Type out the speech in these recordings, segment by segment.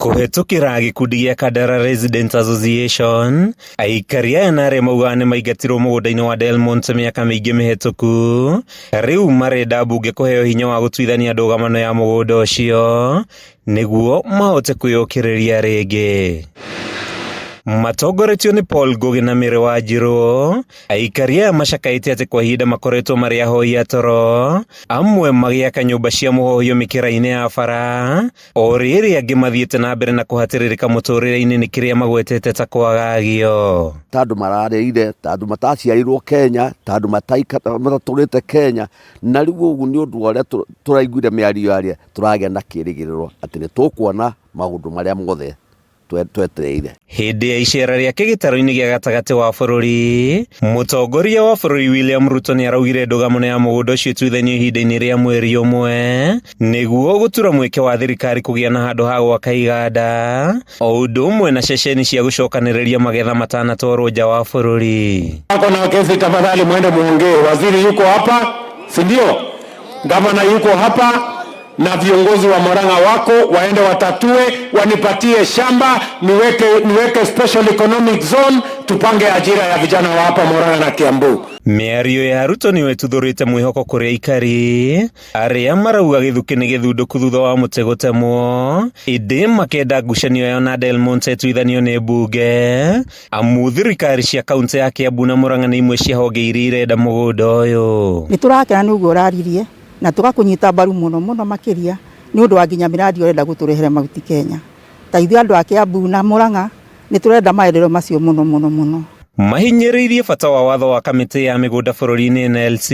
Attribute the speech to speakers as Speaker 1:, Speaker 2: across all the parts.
Speaker 1: Kuhetukira gikundi gĩa Kandara Residents Association, aikari aya na arĩa maugaga nĩ maingatirwo mũgũnda-inĩ wa Delmonte mĩaka mĩingĩ mĩhetũku, rĩu marenda mbunge kũheo hinya wa gũtuithania ndũgamano ya mũgũnda ũcio nĩguo mahote kwĩyũkĩrĩria rĩngĩ. Matongoretio nĩ Paul Ngugi na Mary Wanjiru, aikari aya macakaĩte atĩ kwa ihinda makoretwo marĩ ahoi a toro, amwe magĩaka nyũmba cia mũhohio mĩkĩra-inĩ ya bara, o rĩrĩa angĩ mathiĩte na mbere na kũhatĩrĩrĩka mũtũrĩre-inĩ nĩ kĩrĩa magwetete ta kwagagio.
Speaker 2: Tandũ mararĩire, tandũ mataciarirwo Kenya, tandũ matatũrĩte Kenya, na rĩu ũguo nĩ ũndũ ũrĩa tũraiguire mĩario arĩa tũragĩa na kĩĩrĩgĩrĩro atĩ nĩ tũkuona maũndũ marĩa mothe twetereire.
Speaker 1: Hĩndĩ ya icera rĩake gĩtaro-inĩ gĩa gatagatĩ wa bũrũri, mũtongoria wa bũrũri William Ruto nĩ araugire ndũgamano ya mũgũnda ũcio ĩtuithanio ihinda-inĩ rĩa mweri ũmwe nĩguo gũtura mweke wa thirikari kũgĩa na handũ ha gwaka iganda, o ũndũ ũmwe na ceceni cia gũcokanĩrĩria magetha matanatwarwo nja wa bũrũri.
Speaker 3: Ako na kesi, tafadhali mwende muongee. Waziri yuko hapa, si ndio? Gavana yuko hapa na viongozi wa Murang'a wako waende watatue, wanipatie shamba, niweke special economic zone, tupange ajira ya vijana wa hapa Murang'a na Kiambu.
Speaker 1: Mĩario ya Ruto nĩ wetuthũrĩte mwĩhoko kũrĩ aikari arĩa marauga gĩthukĩ nĩ gĩthundũku thutha wa mũtĩ gũtemwo, ĩndĩ makenda ngucanio yao na Delmonte ĩtuithanio nĩ mbunge, amu thirikari cia kaunti ya Kiambu na Murang'a nĩ imwe cia honge iria irenda mũgũnda ũyũ.
Speaker 4: Nĩ tũrakena nĩ ũguo ũraririe na tũgakũnyita mbaru mũno makĩria nĩ ũndũ wa nginya mĩradi ũrenda gũtũrehera maguti Kenya. Ta ithuĩ andũ a Kiambu na Murang'a nĩ tũrenda maendeleo macio mũno.
Speaker 1: Mahinyĩrĩirie bata wa watho wa kamĩtĩ ya mĩgũnda bũrũri-inĩ NLC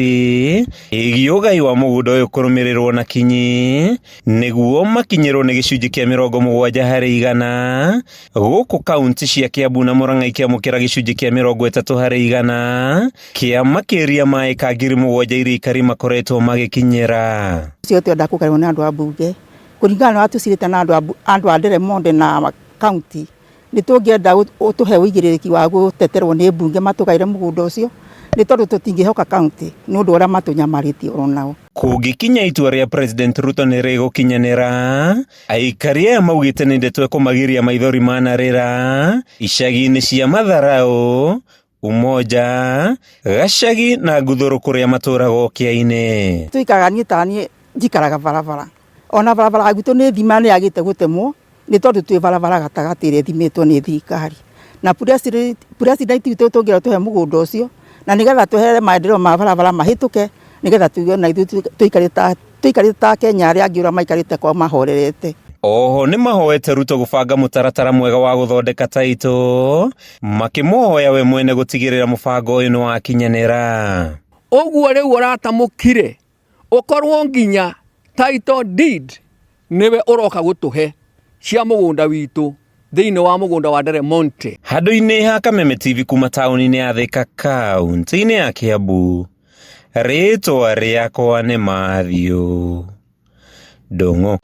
Speaker 1: ĩgiĩ ũgai wa mũgũnda ũyũ kũrũmĩrĩrwo na kinyi nĩguo makinyĩrwo nĩ gĩcunjĩ kĩa 70% gũkũ kaunti cia Kiambu na Murang'a ikĩamũkĩra gĩcunjĩ kĩa 30% kĩa makĩria ma ĩka 7,000 iria aikari makoretwo magĩkinyĩra.
Speaker 4: Ũcio twenda kũgarũrwo nĩ andũ a mbunge kũringana na tũcirĩte na andũ a Delmonte na kaunti. Nĩ tũngĩenda ũtũhe ũigĩrĩrĩki wa gũteterwo nĩ mbunge matũgaire mũgũnda ũcio nĩ tondũ tũtingĩhoka kaunti nĩ ũndũ ũrĩa matũnyamarĩtie o nao.
Speaker 1: Kũngĩkinya itua rĩa President Ruto nĩ rĩgũkinyanĩra, aikari aya maugĩte nĩ ndeto kũmagĩria maithori manarĩra icagi-inĩ cia Matharau, Umoja, Gacagi na Nguthũrũ kũrĩa matũraga o Kĩainĩ.
Speaker 4: Tũikaraga niĩ ta niĩ njikaraga barabara, ona barabara gwitũ nĩ thima nĩ yagĩte gũtemwo nĩ tondũ twĩ barabara gatagatĩ ĩrĩa ĩthimitwo nĩ thirikari, na president witũ tũngĩra tũhe mũgũnda ũcio na nĩgetha tũhere maendeleo ma barabara mahĩtũke nĩgetha tuge na tũikarĩte ta Kenya arĩa angĩ ũrĩa maikarĩte kwa mahorerete.
Speaker 1: Oho nĩ mahoete Ruto gũbanga mũtaratara mwega wa gũthondeka taitũ, makĩmũhoya we mwene gũtigĩrĩra mũbango ũyũ nĩ wakinyanĩra.
Speaker 5: Ũguo rĩu ũratamũkire ũkorwo nginya title deed nĩwe ũroka gũtũhe cia mũgũnda witũ thĩinĩ wa mũgũnda wa Delmonte.
Speaker 1: Handũ-inĩ ha Kameme TV kuma taũni-inĩ ya Thika kaunti-inĩ ya Kiambu, rĩtwa rĩakwa nĩ Matthew Ndung'u.